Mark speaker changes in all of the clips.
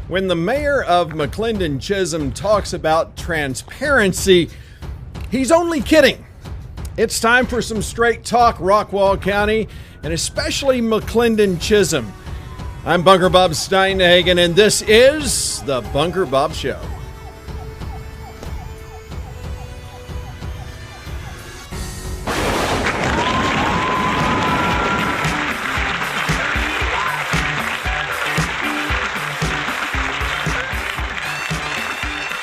Speaker 1: When the mayor of McLendon-Chisholm talks about transparency, he's only kidding. It's time for some straight talk, Rockwall County, and especially McLendon-Chisholm. I'm Bunker Bob Steinhagen, and this is the Bunker Bob Show.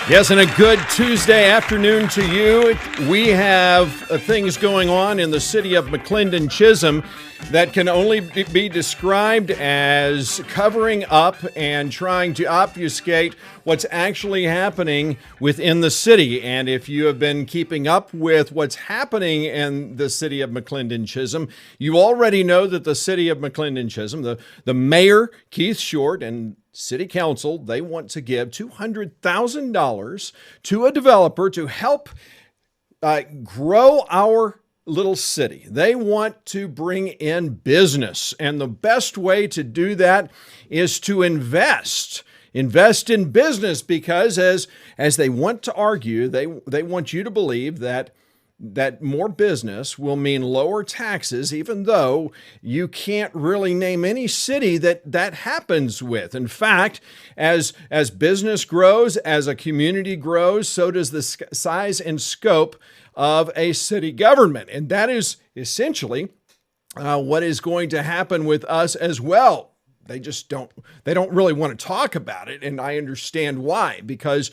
Speaker 1: Yes, and a good Tuesday afternoon to you. We have things going on in the city of McLendon-Chisholm that can only be described as covering up and trying to obfuscate what's actually happening within the city. And if you have been keeping up with what's happening in the city of McLendon-Chisholm, you already know that the city of McLendon-Chisholm, the mayor, Keith Short, and City Council, they want to give $200,000 to a developer to help grow our little city. They want to bring in business, and the best way to do that is to invest in business, because as they want to argue, they want you to believe that more business will mean lower taxes, even though you can't really name any city that happens with. In fact, as business grows, as a community grows, so does the size and scope of a city government. And that is essentially what is going to happen with us as well. They don't really want to talk about it. And I understand why, because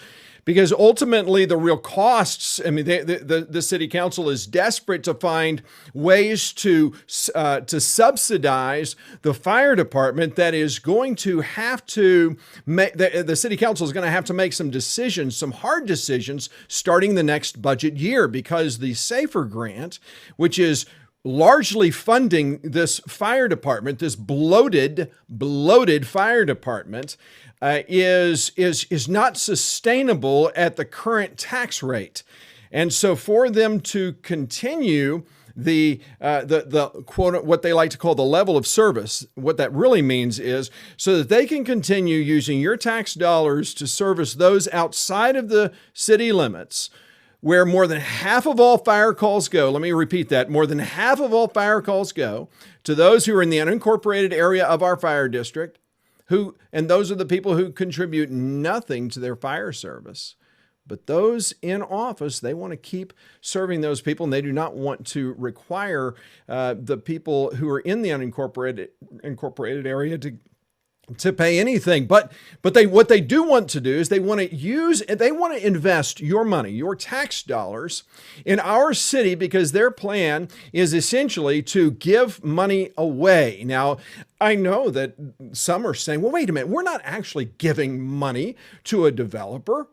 Speaker 1: ultimately the real costs, I mean, the city council is desperate to find ways to subsidize the fire department. That is going to have to make, the city council is going to have to make some decisions, some hard decisions starting the next budget year, because the SAFER grant, which is largely funding this fire department, this bloated fire department, is not sustainable at the current tax rate. And so for them to continue the quote, what they like to call the level of service, what that really means is so that they can continue using your tax dollars to service those outside of the city limits, where more than half of all fire calls go. Let me repeat that. More than half of all fire calls go to those who are in the unincorporated area of our fire district, and those are the people who contribute nothing to their fire service. But those in office, they want to keep serving those people, and they do not want to require the people who are in the unincorporated area to pay anything. But what they do want to do is they want to invest your money, your tax dollars, in our city, because their plan is essentially to give money away. Now, I know that some are saying, well, wait a minute, we're not actually giving money to a developer.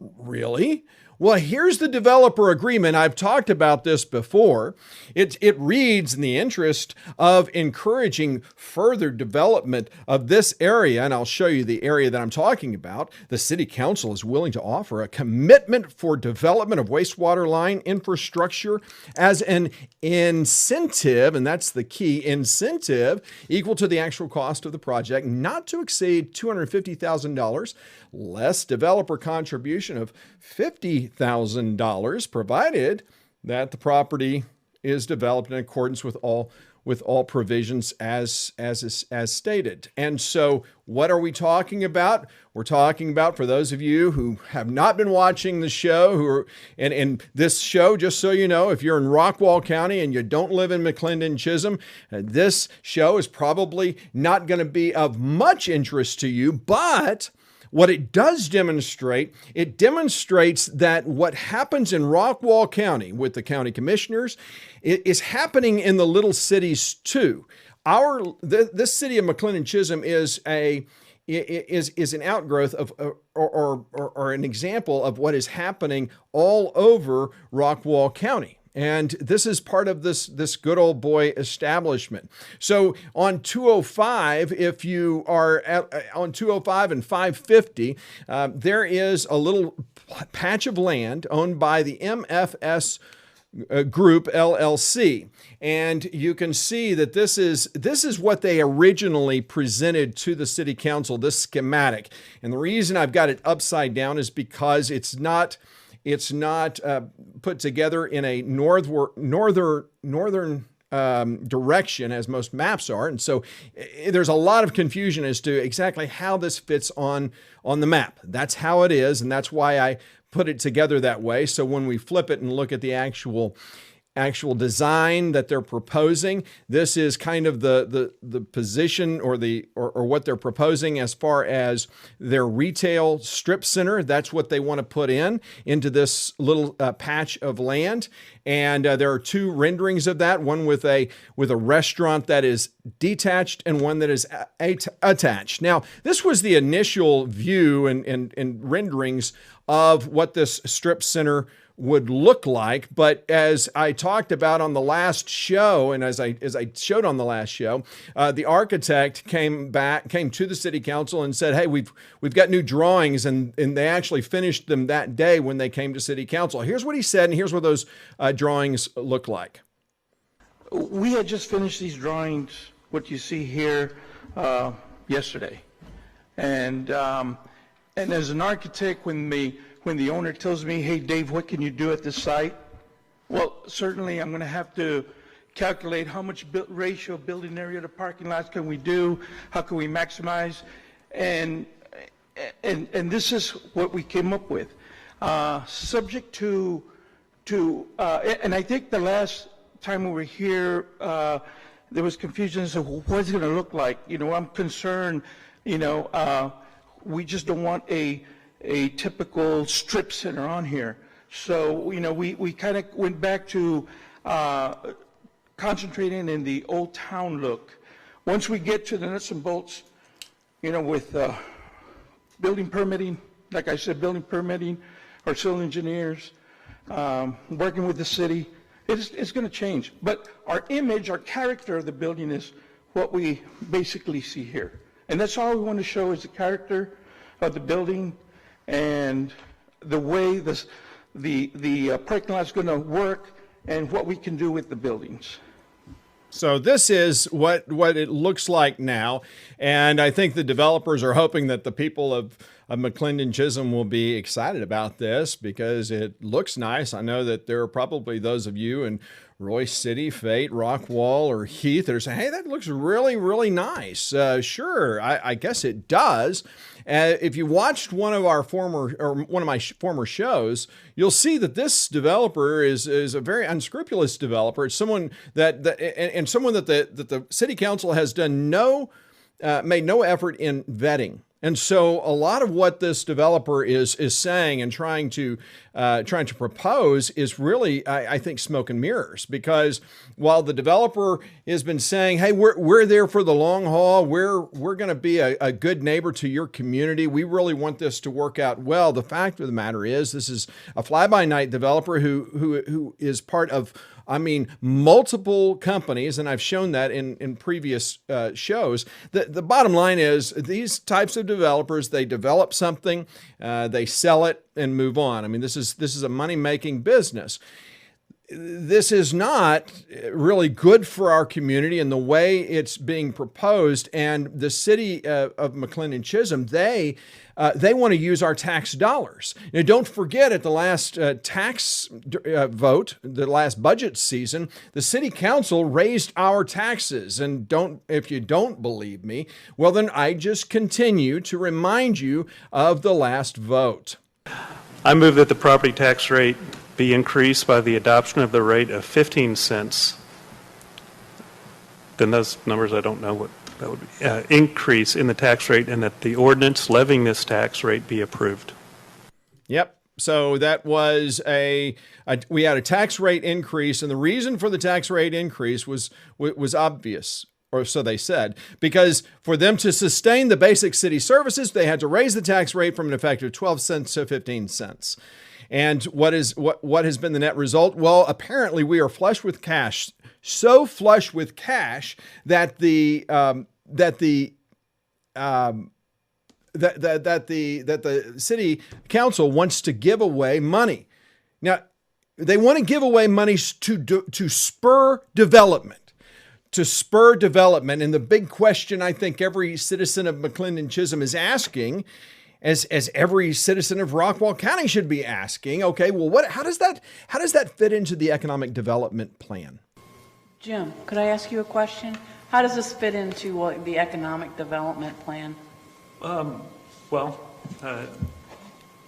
Speaker 1: Really? Well, here's the developer agreement. I've talked about this before. It reads in the interest of encouraging further development of this area, and I'll show you the area that I'm talking about. The city council is willing to offer a commitment for development of wastewater line infrastructure as an incentive, and that's the key, incentive equal to the actual cost of the project, not to exceed $250,000, less developer contribution of $50,000, provided that the property is developed in accordance with all provisions as stated. And so what are we talking about? We're talking about, for those of you who have not been watching the show, and this show, just so you know, if you're in Rockwall County and you don't live in McLendon-Chisholm, this show is probably not going to be of much interest to you, but what it does demonstrate, it demonstrates that what happens in Rockwall County with the county commissioners is happening in the little cities too. This city of McLendon-Chisholm is an outgrowth of or an example of what is happening all over Rockwall County. And this is part of this good old boy establishment. So on 205, if you are on 205 and 550, there is a little patch of land owned by the MFS Group LLC. And you can see that this is what they originally presented to the city council, this schematic. And the reason I've got it upside down is because it's not put together in a northern direction as most maps are. And so there's a lot of confusion as to exactly how this fits on the map. That's how it is. And that's why I put it together that way. So when we flip it and look at the actual design that they're proposing, this is kind of the position or what they're proposing as far as their retail strip center. That's what they want to put into this little patch of land. And there are two renderings of that, one with a restaurant that is detached and one that is attached. Now, this was the initial view and renderings of what this strip center would look like. But as I talked about on the last show, and as I showed on the last show, the architect came to the city council and said, hey, we've got new drawings, and they actually finished them that day when they came to city council. Here's what he said, and here's what those drawings look like.
Speaker 2: We had just finished these drawings, what you see here, yesterday. And as an architect, when the owner tells me, hey, Dave, what can you do at this site? Well, certainly I'm going to have to calculate how much ratio of building area to parking lots can we do, how can we maximize, and this is what we came up with. Subject to and I think the last time we were here, there was confusion as to what's it going to look like. I'm concerned, we just don't want a typical strip center on here. So, we kind of went back to concentrating in the old town look. Once we get to the nuts and bolts, with building permitting, like I said, our civil engineers, working with the city, it's going to change. But our image, our character of the building is what we basically see here. And that's all we want to show is the character of the building and the way the parking lot is going to work and what we can do with the buildings.
Speaker 1: So this is what it looks like now. And I think the developers are hoping that the people of McLendon-Chisholm will be excited about this because it looks nice. I know that there are probably those of you in Royce City, Fate, Rockwall, or Heath that are saying, hey, that looks really, really nice. Sure, I guess it does. If you watched one of my former shows, you'll see that this developer is a very unscrupulous developer. It's someone that the city council has done made no effort in vetting. And so a lot of what this developer is saying and trying to propose is really, I think, smoke and mirrors, because while the developer has been saying, hey, we're there for the long haul, we're going to be a good neighbor to your community, we really want this to work out well, the fact of the matter is this is a fly-by-night developer who is part of multiple companies, and I've shown that in previous shows. The bottom line is these types of developers, they develop something, they sell it, and move on. This is a money-making business. This is not really good for our community in the way it's being proposed. And the city of McLendon-Chisholm, they want to use our tax dollars. Now, don't forget, at the last tax vote, the last budget season, the city council raised our taxes. And if you don't believe me, well, then I just continue to remind you of the last vote.
Speaker 3: I move that the property tax rate be increased by the adoption of the rate of 15 cents. Then those numbers, I don't know what that would be. Increase in the tax rate, and that the ordinance levying this tax rate be approved.
Speaker 1: Yep. So that was we had a tax rate increase, and the reason for the tax rate increase was obvious, or so they said, because for them to sustain the basic city services, they had to raise the tax rate from an effective 12 cents to 15 cents. And what has been the net result? Well, apparently we are flush with cash, so flush with cash that the city council wants to give away money. Now, they want to give away money to spur development. To spur development. And the big question I think every citizen of McLendon-Chisholm is asking, as every citizen of Rockwall County should be asking, okay, well, how does that fit into the economic development plan?
Speaker 4: Jim, could I ask you a question? How does this fit into the economic development plan?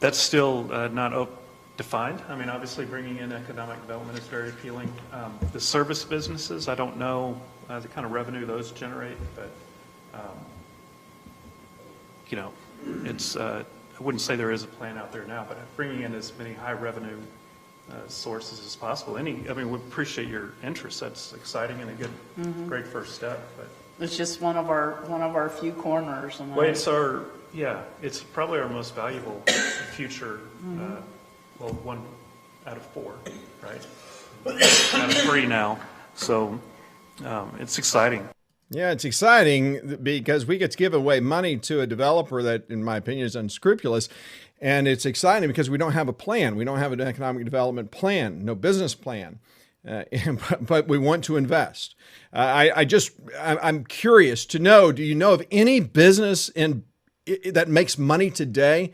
Speaker 3: That's still not defined. I mean, obviously bringing in economic development is very appealing. The service businesses, I don't know the kind of revenue those generate, but, it's, I wouldn't say there is a plan out there now, but bringing in as many high revenue sources as possible. We appreciate your interest. That's exciting and a good, great first step. But
Speaker 4: it's just one of our few corners.
Speaker 3: Well, it's probably our most valuable future. One out of four, right? Out of three now. So it's exciting.
Speaker 1: Yeah, it's exciting because we get to give away money to a developer that, in my opinion, is unscrupulous. And it's exciting because we don't have a plan. We don't have an economic development plan, no business plan. But we want to invest. I'm curious to know, do you know of any business that makes money today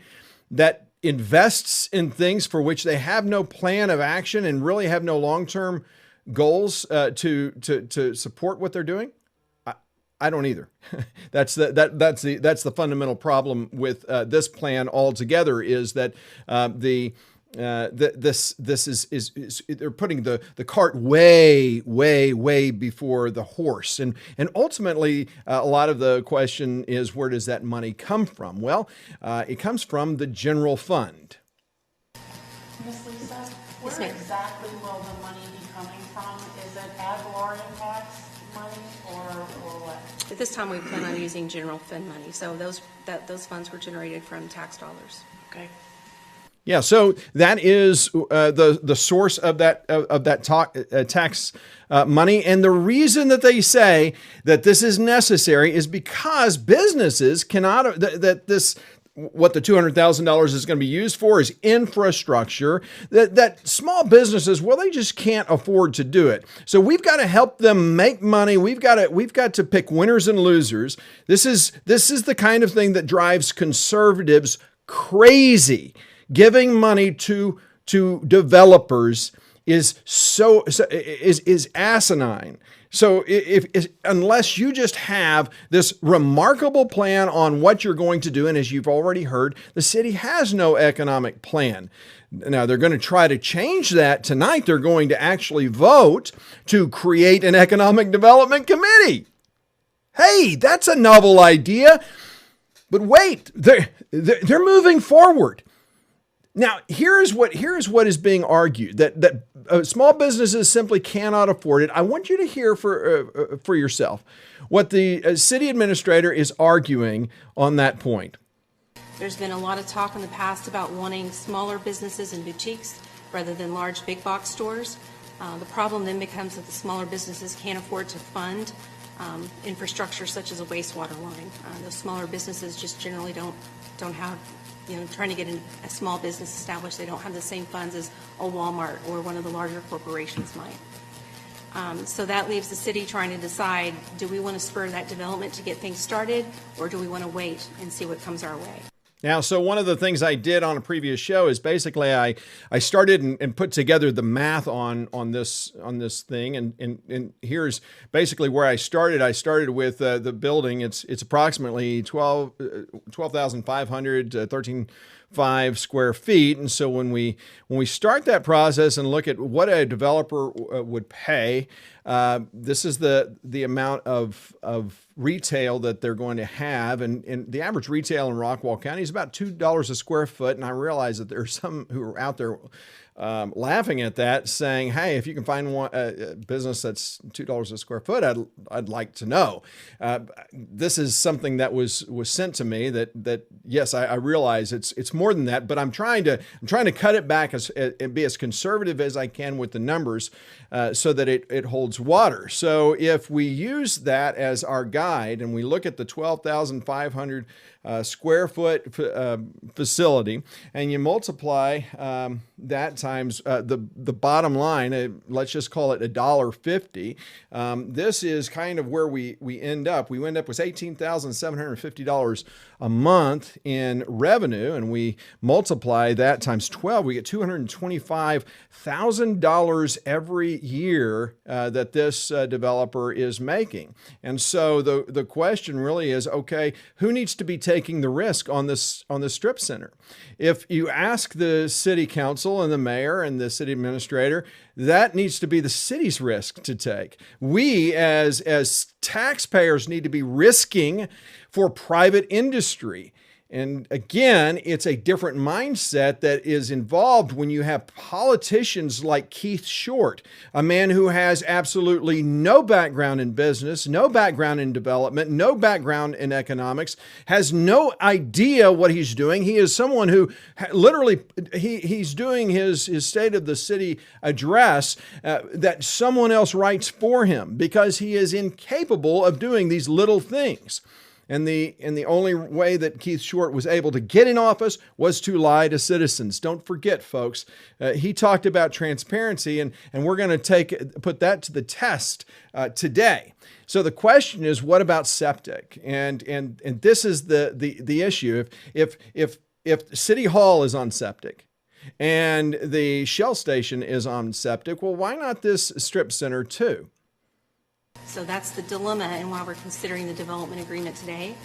Speaker 1: that invests in things for which they have no plan of action and really have no long-term goals to support what they're doing? I don't either. That's the fundamental problem with this plan altogether, is that this is they're putting the cart way before the horse, and ultimately a lot of the question is, where does that money come from? Well, it comes from the general fund.
Speaker 4: Ms. Lisa, where exactly will the money be coming from? Is it ad valorem tax money or what?
Speaker 5: At this time, we plan on using general fund money, so those funds were generated from tax dollars.
Speaker 4: Okay.
Speaker 1: Yeah, so that is the source of that tax money, and the reason that they say that this is necessary is because businesses cannot what the $200,000 is going to be used for is infrastructure that small businesses, well, they just can't afford to do it. So we've got to help them make money. We've got to pick winners and losers. This is the kind of thing that drives conservatives crazy. Giving money to developers is asinine. So unless you just have this remarkable plan on what you're going to do, and as you've already heard, the city has no economic plan. Now, they're going to try to change that tonight. They're going to actually vote to create an economic development committee. Hey, that's a novel idea. But wait, they're moving forward. Now, here's what is being argued, that small businesses simply cannot afford it. I want you to hear for yourself what the city administrator is arguing on that point.
Speaker 5: There's been a lot of talk in the past about wanting smaller businesses and boutiques rather than large big box stores. The problem then becomes that the smaller businesses can't afford to fund infrastructure such as a wastewater line. Those smaller businesses just generally don't have, trying to get a small business established, they don't have the same funds as a Walmart or one of the larger corporations might. So that leaves the city trying to decide, do we want to spur that development to get things started, or do we want to wait and see what comes our way?
Speaker 1: Now, so one of the things I did on a previous show is basically I started and put together the math on this thing, and here's basically where I started. I started with the building. It's approximately 12,500 to 13,500 square feet, and so when we start that process and look at what a developer would pay, this is the amount of retail that they're going to have, and the average retail in Rockwall County is about $2 a square foot. And I realize that there's some who are out there laughing at that, saying, "Hey, if you can find a business that's $2 a square foot, I'd like to know." This is something that was sent to me. That yes, I realize it's more than that, but I'm trying to cut it back and be as conservative as I can with the numbers, so that it holds water. So if we use that as our guide and we look at the 12,500 square foot facility, and you multiply that times the bottom line, let's just call it $1.50. This is kind of where we end up. We end up with $18,750 a month in revenue, and we multiply that times 12, we get $225,000 every year that this developer is making. And so the question really is, okay, who needs to be taking the risk on this strip center? If you ask the city council and the mayor and the city administrator, that needs to be the city's risk to take. We as taxpayers need to be risking for private industry. And again, it's a different mindset that is involved when you have politicians like Keith Short, a man who has absolutely no background in business, no background in development, no background in economics, has no idea what he's doing. He is someone who literally, he's doing his State of the City address that someone else writes for him because he is incapable of doing these little things. And the only way that Keith Short was able to get in office was to lie to citizens. Don't forget, folks, he talked about transparency, and we're going to put that to the test today. So the question is, what about septic? And this is the issue. If City Hall is on septic and the Shell station is on septic, well, why not this strip center too?
Speaker 5: So that's the dilemma, and why we're considering the development agreement today.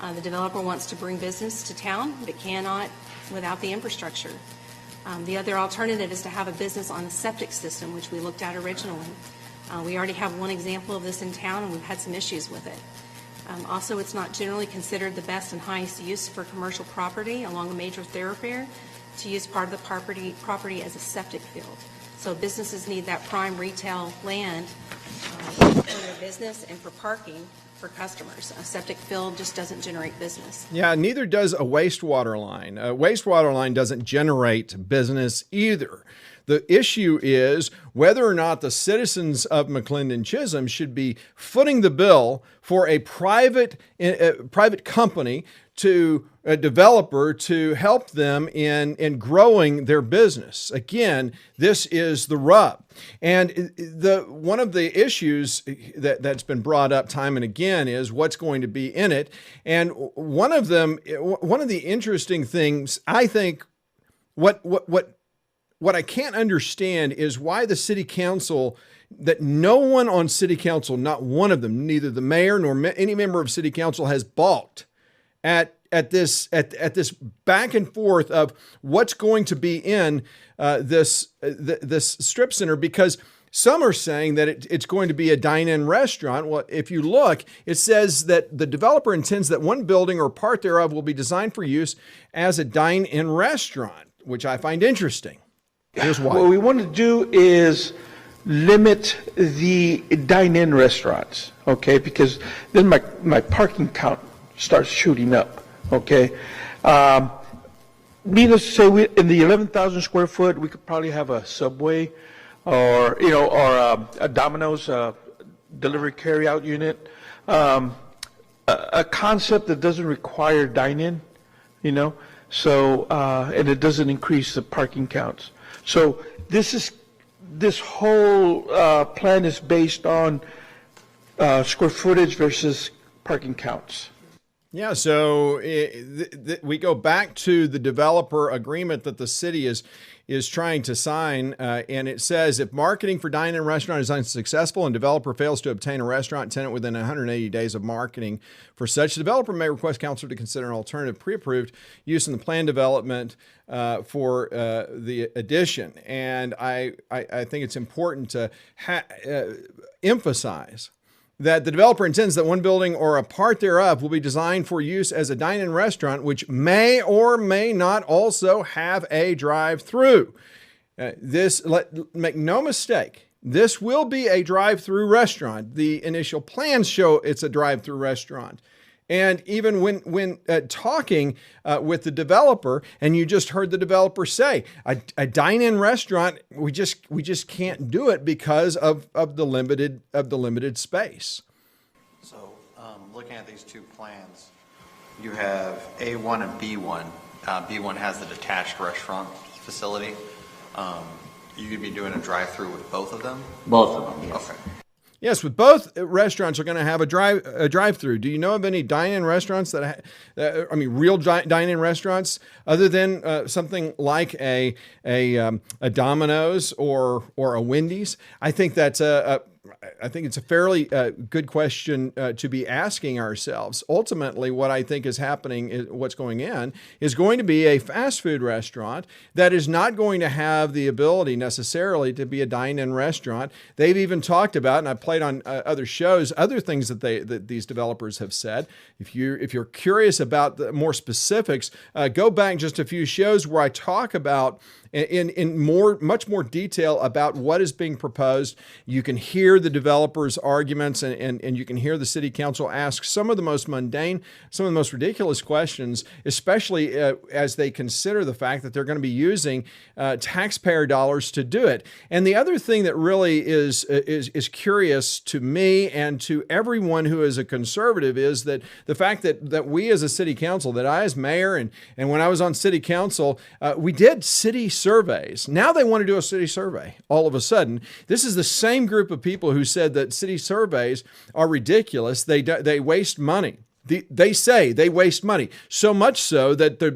Speaker 5: The developer wants to bring business to town, but cannot without the infrastructure. The other alternative is to have a business on a septic system, which we looked at originally. We already have one example of this in town, and we've had some issues with it. Also, it's not generally considered the best and highest use for commercial property along a major thoroughfare to use part of the property as a septic field. So businesses need that prime retail land for their business and for parking for customers. A septic field just doesn't generate business.
Speaker 1: Yeah, neither does a wastewater line. A wastewater line doesn't generate business either. The issue is whether or not the citizens of McLendon-Chisholm should be footing the bill for a private company to a developer to help them in growing their business. Again, this is the rub. And one of the issues that's been brought up time and again is what's going to be in it. And one of the interesting things, I think, what I can't understand is why the city council, that no one on city council, not one of them, neither the mayor nor any member of city council, has balked at this back and forth of what's going to be in this strip center, because some are saying that it's going to be a dine-in restaurant. Well, if you look, it says that the developer intends that one building or part thereof will be designed for use as a dine-in restaurant, which I find interesting. Here's why.
Speaker 2: What we want to do is limit the dine-in restaurants, okay? Because then my parking count starts shooting up, okay? Needless to say, in the 11,000 square foot, we could probably have a Subway or a Domino's delivery carry-out unit, a concept that doesn't require dine-in, so and it doesn't increase the parking counts. So this whole plan is based on square footage versus parking counts.
Speaker 1: Yeah, so we go back to the developer agreement that the city is trying to sign, and it says if marketing for dine-in restaurant is unsuccessful and developer fails to obtain a restaurant tenant within 180 days of marketing for such, the developer may request council to consider an alternative pre-approved use in the plan development for the addition. And I think it's important to emphasize that the developer intends that one building or a part thereof will be designed for use as a dine-in restaurant, which may or may not also have a drive-through. Make no mistake, this will be a drive-through restaurant. The initial plans show it's a drive-through restaurant. And even when talking with the developer, and you just heard the developer say, a dine-in restaurant, we just can't do it because of the limited space.
Speaker 6: So, looking at these two plans, you have A1 and B1. B1 has the detached restaurant facility. you could be doing a drive-through with both of them?
Speaker 7: Both of them, yes.
Speaker 6: Okay.
Speaker 1: Yes, with both restaurants are going to have a drive-through. Do you know of any dine-in restaurants real dine-in restaurants other than something like a Domino's or a Wendy's? I think that's I think it's a fairly good question to be asking ourselves. Ultimately, what I think is happening, what's going in, is going to be a fast food restaurant that is not going to have the ability necessarily to be a dine-in restaurant. They've even talked about, and I played on other shows, other things that these developers have said. If you're curious about the more specifics, go back just a few shows where I talk about in much more detail about what is being proposed. You can hear the developers' arguments and you can hear the city council ask some of the most mundane, some of the most ridiculous questions, especially as they consider the fact that they're going to be using taxpayer dollars to do it. And the other thing that really is curious to me and to everyone who is a conservative is that the fact that we as a city council, that I as mayor and when I was on city council, we did city surveys. Now they want to do a city survey all of a sudden. This is the same group of people who said that city surveys are ridiculous. They waste money. They say they waste money, so much so that the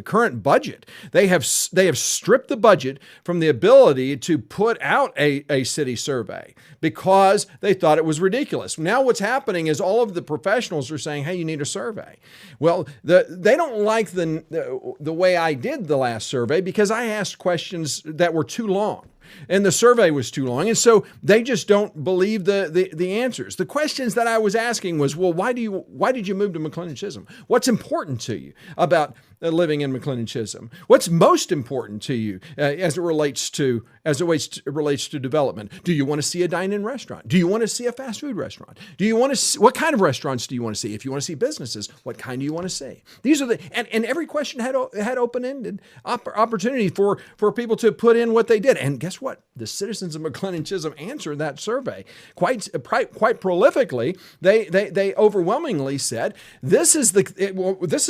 Speaker 1: current budget, they have stripped the budget from the ability to put out a city survey because they thought it was ridiculous. Now what's happening is all of the professionals are saying, hey, you need a survey. Well, they don't like the way I did the last survey because I asked questions that were too long. And the survey was too long. And so they just don't believe the answers. The questions that I was asking was, well, why did you move to McLendon-Chisholm? What's important to you about living in McLendon-Chisholm? What's most important to you as it relates to development? Do you want to see a dine-in restaurant? Do you want to see a fast food restaurant? Do you want to see, what kind of restaurants do you want to see? If you want to see businesses, what kind do you want to see? These are and every question had open-ended opportunity for people to put in what they did. And guess what? The citizens of McLendon-Chisholm answered that survey quite prolifically. They overwhelmingly said this is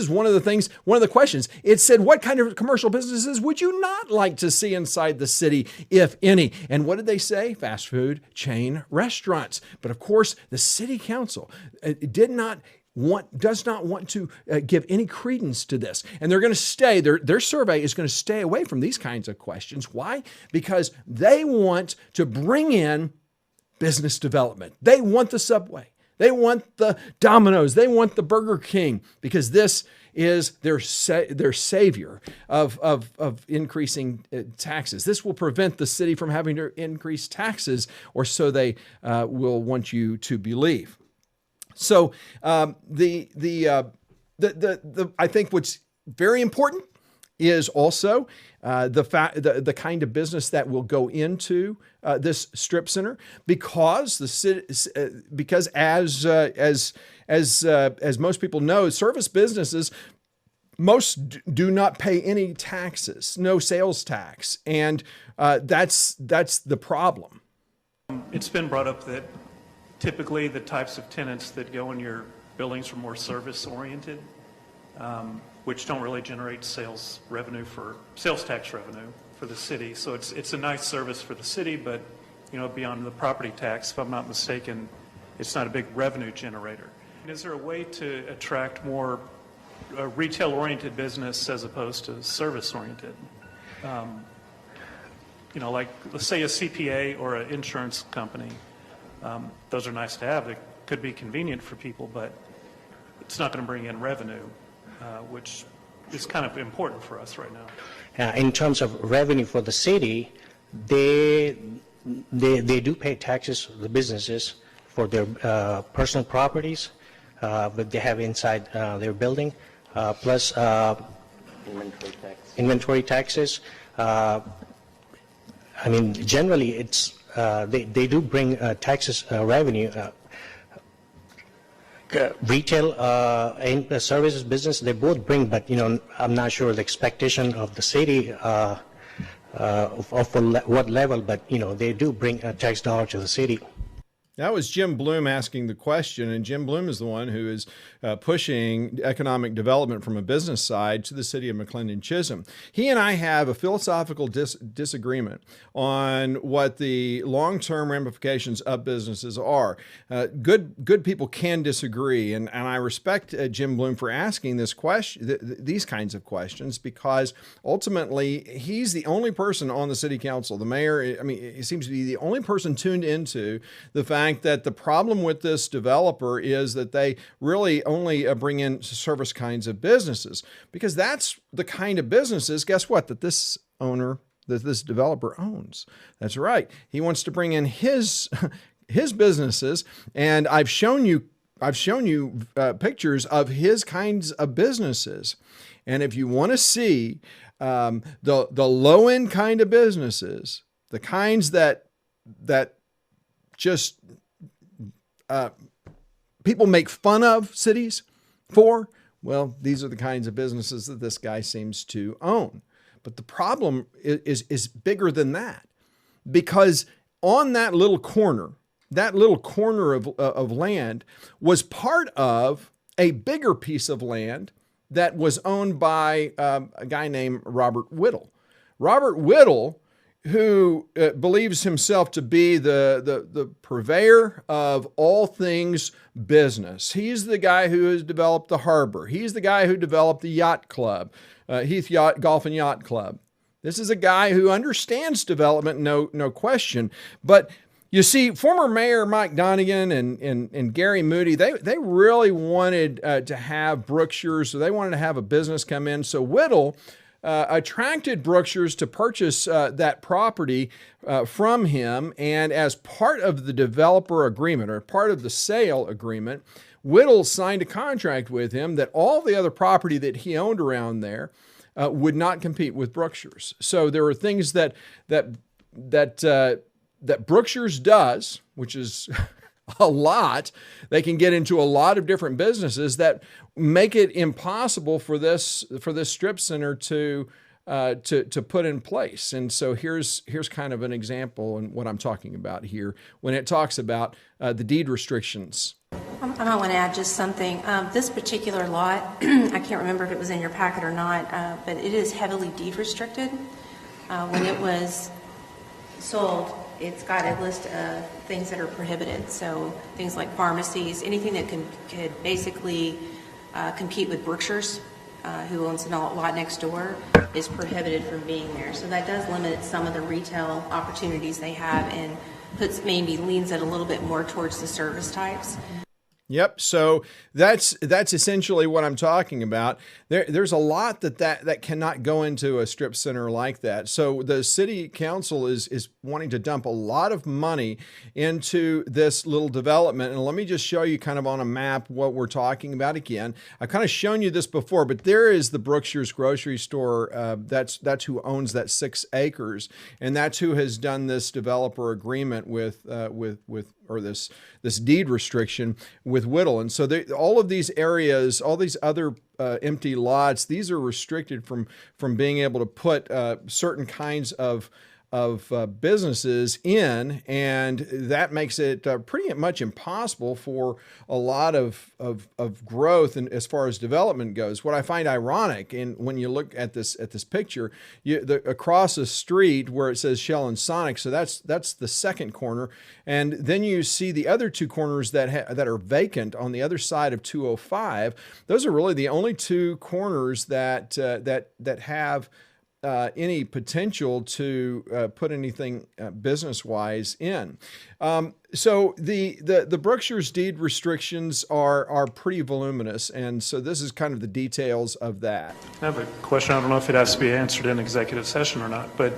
Speaker 1: one of the questions. It said, what kind of commercial businesses would you not like to see inside the city, if any? And what did they say? Fast food chain restaurants. But of course, the city council does not want to give any credence to this. And they're going to stay, their survey is going to stay away from these kinds of questions. Why? Because they want to bring in business development. They want the Subway. They want the Domino's. They want the Burger King, because this is their savior of increasing taxes. This will prevent the city from having to increase taxes, or so they will want you to believe. So I think what's very important is also the kind of business that will go into this strip center, because the city, because as most people know, service businesses do not pay any taxes, no sales tax, and that's the problem.
Speaker 3: It's been brought up that typically the types of tenants that go in your buildings are more service oriented, which don't really generate sales tax revenue for the city. So it's a nice service for the city, but beyond the property tax, if I'm not mistaken, it's not a big revenue generator. And is there a way to attract more retail oriented business as opposed to service oriented? Like let's say a CPA or an insurance company. Those are nice to have. They could be convenient for people, but it's not going to bring in revenue, which is kind of important for us right now.
Speaker 8: In terms of revenue for the city, they do pay taxes, the businesses, for their personal properties that they have inside their building, plus inventory taxes. Generally, it's they do bring taxes revenue. Retail and services business, they both bring, but I'm not sure the expectation of the city of what level, but they do bring a tax dollar to the city.
Speaker 1: That was Jim Bloom asking the question, and Jim Bloom is the one who is pushing economic development from a business side to the city of McLendon-Chisholm. He and I have a philosophical disagreement on what the long-term ramifications of businesses are. Good people can disagree, and I respect Jim Bloom for asking this question, these kinds of questions, because ultimately he's the only person on the city council, the mayor. I mean, he seems to be the only person tuned into the fact that the problem with this developer is that they really only bring in service kinds of businesses, because that's the kind of businesses, guess what, that this developer owns. That's right. He wants to bring in his businesses, and I've shown you pictures of his kinds of businesses. And if you want to see the low-end kind of businesses, the kinds that just people make fun of cities for, well, these are the kinds of businesses that this guy seems to own. But the problem is bigger than that, because on that little corner of land was part of a bigger piece of land that was owned by a guy named Robert Whittle. Robert Whittle, who believes himself to be the purveyor of all things business. He's the guy who has developed the harbor. He's the guy who developed the yacht club, Heath Golf and Yacht Club. This is a guy who understands development, no question. But you see, former Mayor Mike Donegan and Gary Moody, they really wanted to have Brookshires, so they wanted to have a business come in. So Whittle attracted Brookshires to purchase that property from him. And as part of the developer agreement, or part of the sale agreement, Whittle signed a contract with him that all the other property that he owned around there would not compete with Brookshires. So there are things that Brookshires does, which is a lot. They can get into a lot of different businesses that make it impossible for this strip center to put in place. And so here's kind of an example in what I'm talking about here when it talks about the deed restrictions.
Speaker 5: I might want to add just something. This particular lot, I can't remember if it was in your packet or not, but it is heavily deed restricted. When it was sold, it's got a list of things that are prohibited. So things like pharmacies, anything that could basically compete with Brookshires, who owns a lot next door, is prohibited from being there. So that does limit some of the retail opportunities they have, and maybe leans it a little bit more towards the service types.
Speaker 1: Yep. So that's essentially what I'm talking about. There's a lot that cannot go into a strip center like that. So the city council is wanting to dump a lot of money into this little development. And let me just show you kind of on a map what we're talking about again. I've kind of shown you this before, but there is the Brookshires grocery store. That's who owns that 6 acres, and that's who has done this developer agreement with this deed restriction with Whittle. And so all of these areas, all these other empty lots, these are restricted from being able to put certain kinds of businesses in, and that makes it pretty much impossible for a lot of growth and as far as development goes. What I find ironic, and when you look at this picture, across the street where it says Shell and Sonic, so that's the second corner, and then you see the other 2 corners that are vacant on the other side of 205. Those are really the only 2 corners that have any potential to put anything business-wise in. So the Brookshires deed restrictions are pretty voluminous, and so this is kind of the details of that.
Speaker 3: I have a question. I don't know if it has to be answered in executive session or not, but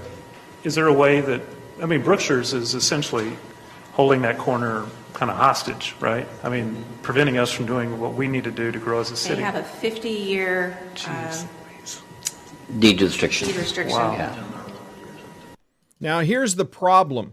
Speaker 3: is there a way that, I mean, Brookshires is essentially holding that corner kind of hostage, right? I mean, preventing us from doing what we need to do to grow as a city.
Speaker 5: They have a 50-year
Speaker 7: deed restriction.
Speaker 5: Deed restriction.
Speaker 3: Wow.
Speaker 7: Yeah.
Speaker 1: Now, here's the problem.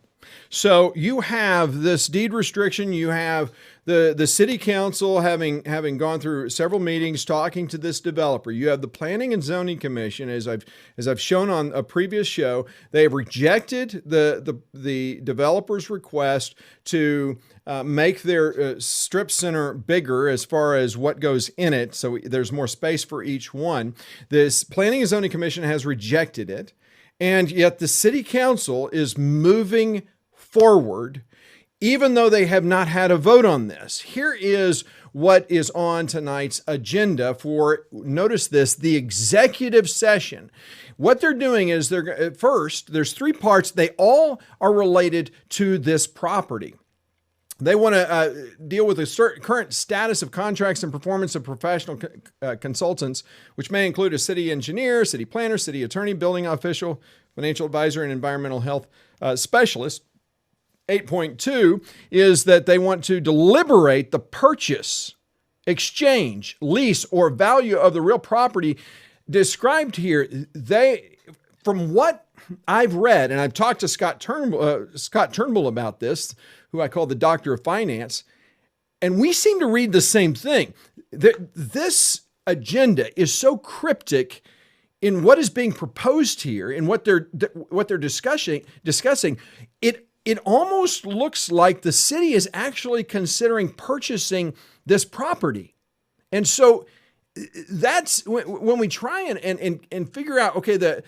Speaker 1: So you have this deed restriction. You have the city council having gone through several meetings talking to this developer. You have the Planning and Zoning Commission, as I've shown on a previous show. They have rejected the developer's request to make their strip center bigger as far as what goes in it, so there's more space for each one. This Planning and Zoning Commission has rejected it, and yet the city council is moving forward, even though they have not had a vote on this. Here is what is on tonight's agenda for, notice this, the executive session. What they're doing is first, there's three parts. They all are related to this property. They want to deal with the current status of contracts and performance of professional consultants, which may include a city engineer, city planner, city attorney, building official, financial advisor, and environmental health specialist. 8.2 is that they want to deliberate the purchase, exchange, lease, or value of the real property described here. From what I've read, and I've talked to Scott Turnbull about this, who I call the Doctor of Finance, and we seem to read the same thing. This agenda is so cryptic in what is being proposed here and what they're discussing. It almost looks like the city is actually considering purchasing this property. And so that's when we try and figure out, okay, the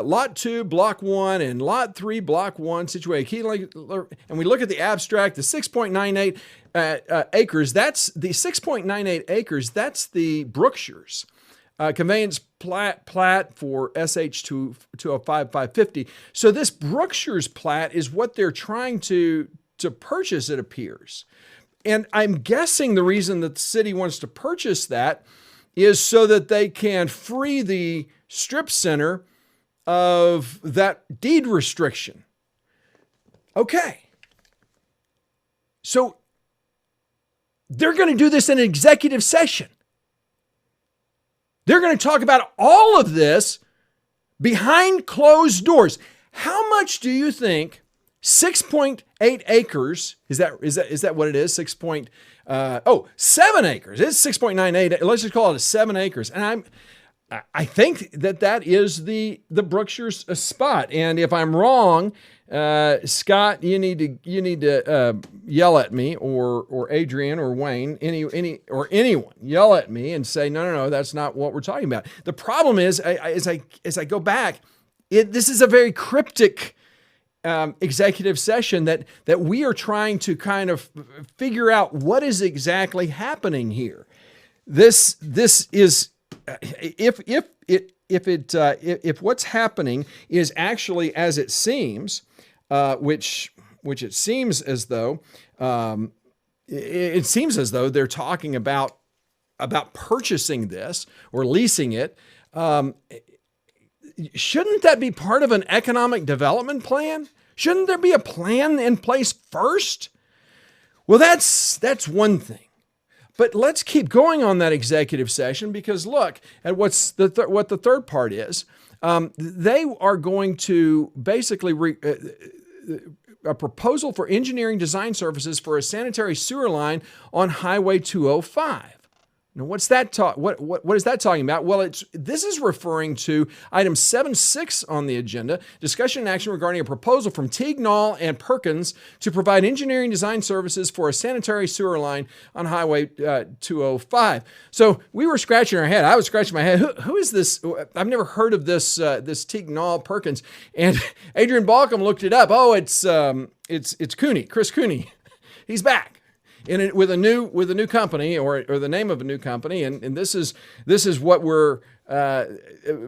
Speaker 1: lot 2, block 1 and lot 3, block 1 situation, and we look at the abstract, the 6.98 acres, that's the 6.98 acres, that's the Brookshires. Conveyance plat for SH 205-550. So this Brookshires plat is what they're trying to purchase, it appears. And I'm guessing the reason that the city wants to purchase that is so that they can free the strip center of that deed restriction. Okay. So they're going to do this in an executive session. They're going to talk about all of this behind closed doors. How much do you think 6.8 acres, is that what it is? 7 acres. It's 6.98. Let's just call it 7 acres. And I think that is the Brookshires spot. And if I'm wrong, Scott, you need to yell at me, or Adrian or Wayne, or anyone, yell at me and say, no, that's not what we're talking about. The problem is, as I go back, this is a very cryptic executive session that we are trying to kind of figure out what is exactly happening here. This is if what's happening is actually as it seems, which it seems as though they're talking about purchasing this or leasing it. Shouldn't that be part of an economic development plan? Shouldn't there be a plan in place first? Well, that's one thing. But let's keep going on that executive session, because look at what the third part is. They are going to basically a proposal for engineering design services for a sanitary sewer line on Highway 205. Now, what's that what is that talking about? Well, this is referring to item 7.6 on the agenda, discussion and action regarding a proposal from Teague, Knoll, and Perkins to provide engineering design services for a sanitary sewer line on Highway 205. So we were scratching our head. I was scratching my head. Who is this? I've never heard of this Teague, Knoll, Perkins. And Adrian Balcom looked it up. Oh, it's Cooney, Chris Cooney. He's back. With a new company, or the name of a new company, and this is what we're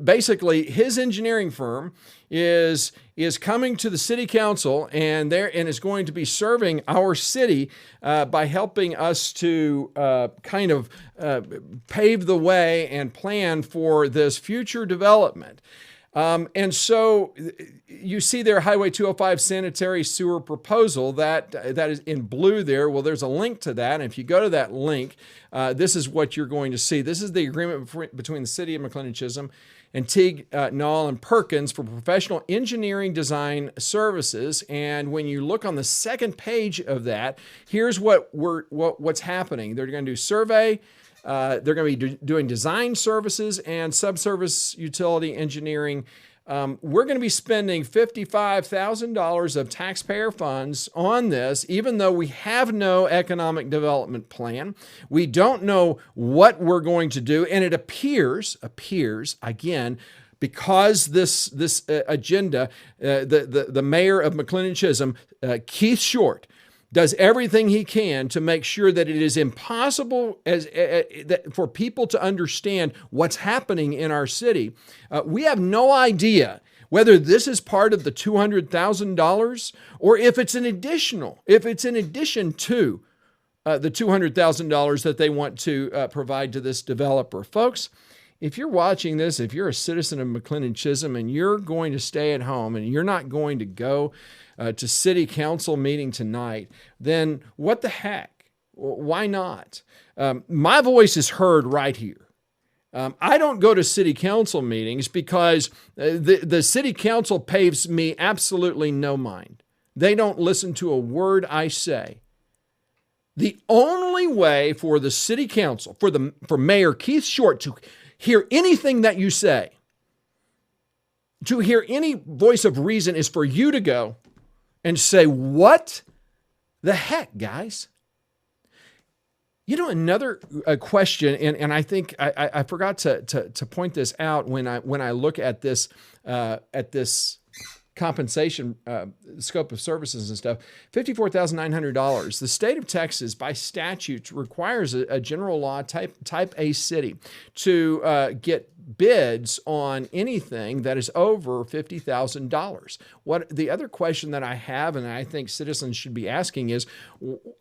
Speaker 1: basically, his engineering firm is coming to the city council and is going to be serving our city by helping us to kind of pave the way and plan for this future development. And so you see their Highway 205 sanitary sewer proposal that is in blue there. Well, there's a link to that. And if you go to that link, this is what you're going to see. This is the agreement between the city of McLendon-Chisholm and Teague, Knoll, and Perkins for professional engineering design services. And when you look on the second page of that, here's what's happening. They're going to do survey. They're going to be doing design services and subsurface utility engineering. We're going to be spending $55,000 of taxpayer funds on this, even though we have no economic development plan. We don't know what we're going to do. And it appears again, because this agenda, the mayor of McLendon-Chisholm, Keith Short, does everything he can to make sure that it is impossible for people to understand what's happening in our city. We have no idea whether this is part of the $200,000 or if it's in addition to the $200,000 that they want to provide to this developer. Folks, if you're watching this, if you're a citizen of McLendon-Chisholm and you're going to stay at home and you're not going to go to city council meeting tonight, then what the heck? Why not? My voice is heard right here. I don't go to city council meetings because the city council pays me absolutely no mind. They don't listen to a word I say. The only way for the city council, for Mayor Keith Short to hear anything that you say, to hear any voice of reason, is for you to go and say, what the heck, guys? You know, another question, and I think I forgot to point this out when I look at this compensation scope of services and stuff, $54,900. The state of Texas, by statute, requires a general law type A city to get bids on anything that is over $50,000. What the other question that I have, and I think citizens should be asking, is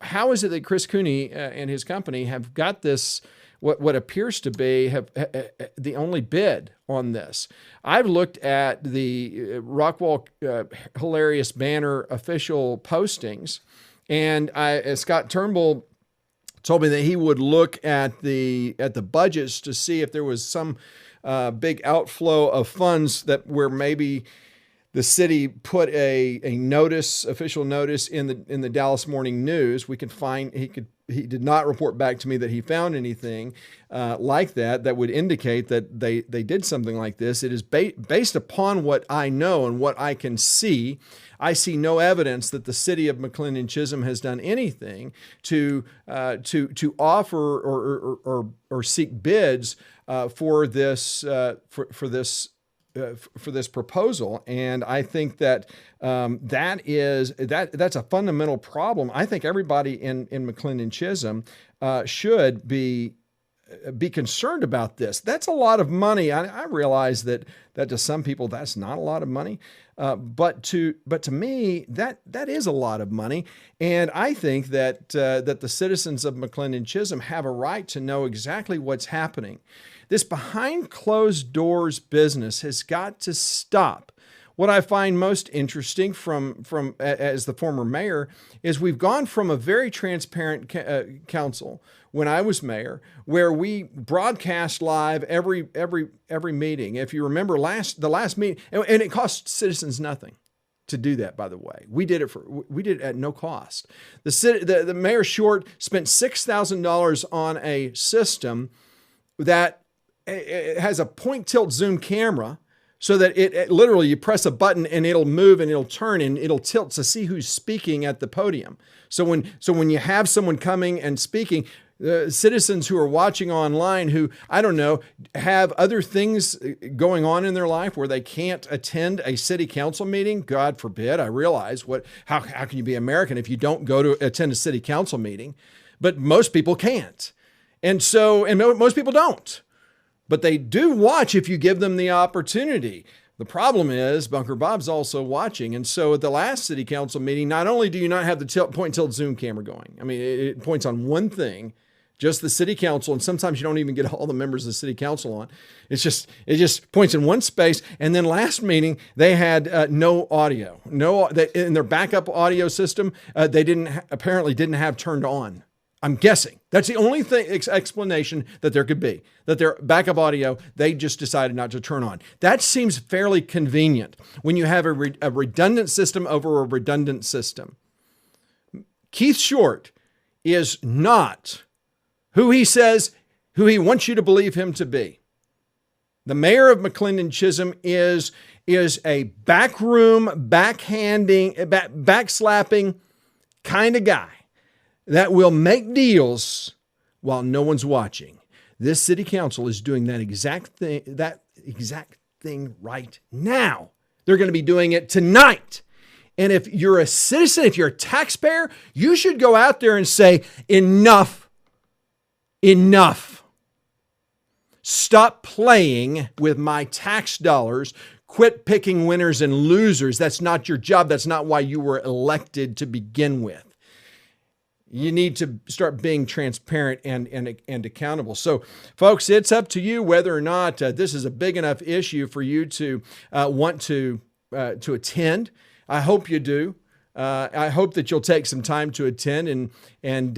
Speaker 1: how is it that Chris Cooney and his company have got this, what appears to be the only bid on this? I've looked at the Rockwall Hilarious Banner official postings, and Scott Turnbull told me that he would look at the budgets to see if there was some big outflow of funds where maybe the city put a official notice in the Dallas Morning News. We could find he did not report back to me that he found anything like that would indicate that they did something like this. It is based upon what I know and what I can see. I see no evidence that the city of McLendon-Chisholm has done anything to offer or seek bids for this proposal. And I think that that's a fundamental problem. I think everybody in McLendon-Chisholm should be concerned about this. That's a lot of money. I realize that to some people that's not a lot of money, but to me that is a lot of money. And I think that the citizens of McLendon-Chisholm have a right to know exactly what's happening. This behind closed doors business has got to stop. What I find most interesting from as the former mayor is we've gone from a very transparent council when I was mayor, where we broadcast live every meeting. If you remember the last meeting, and it cost citizens nothing to do that, by the way. We did it at no cost. The Mayor Short spent $6,000 on a system that it has a point tilt zoom camera, so that it literally, you press a button and it'll move and it'll turn and it'll tilt to see who's speaking at the podium. So when you have someone coming and speaking, citizens who are watching online who, I don't know, have other things going on in their life where they can't attend a city council meeting, God forbid, I realize how can you be American if you don't go to attend a city council meeting? But most people can't. And most people don't. But they do watch if you give them the opportunity. The problem is Bunker Bob's also watching. And so at the last city council meeting, not only do you not have the point tilt zoom camera going, I mean, it points on one thing, just the city council. And sometimes you don't even get all the members of the city council on. It just points in one space. And then last meeting, they had no audio, in their backup audio system. They apparently didn't have turned on. I'm guessing. That's the only explanation that there could be, that their backup audio, they just decided not to turn on. That seems fairly convenient when you have a redundant system over a redundant system. Keith Short is not who he wants you to believe him to be. The mayor of McLendon-Chisholm is a backroom, backslapping kind of guy that will make deals while no one's watching. This city council is doing that exact thing right now. They're going to be doing it tonight. And if you're a citizen, if you're a taxpayer, you should go out there and say, enough. Stop playing with my tax dollars. Quit picking winners and losers. That's not your job. That's not why you were elected to begin with. You need to start being transparent and accountable. So, folks, it's up to you whether or not this is a big enough issue for you to want to attend. I hope you do. I hope that you'll take some time to attend and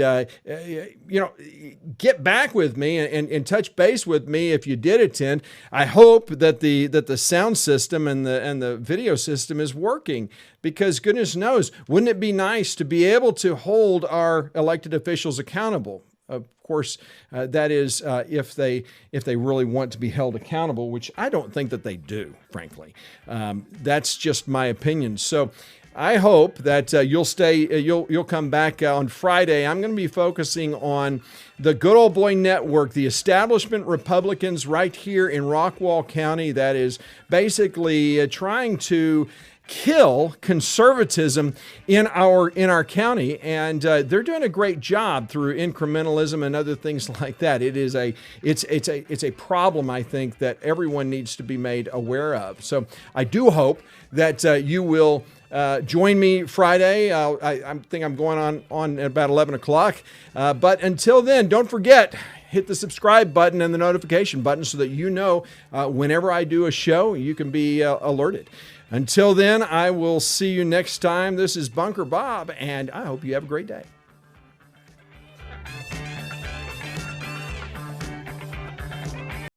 Speaker 1: get back with me and touch base with me if you did attend. I hope that the sound system and the video system is working, because goodness knows, wouldn't it be nice to be able to hold our elected officials accountable? Of course, that is if they really want to be held accountable, which I don't think that they do, frankly. That's just my opinion. So I hope that you'll come back on Friday. I'm going to be focusing on the Good Old Boy Network, the establishment Republicans right here in Rockwall County that is basically trying to kill conservatism in our county, and they're doing a great job through incrementalism and other things like that. It's a problem, I think, that everyone needs to be made aware of. So I do hope that you will join me Friday. I think I'm going on at about 11 o'clock. But until then, don't forget, hit the subscribe button and the notification button so that you know whenever I do a show, you can be alerted. Until then, I will see you next time. This is Bunker Bob, and I hope you have a great day.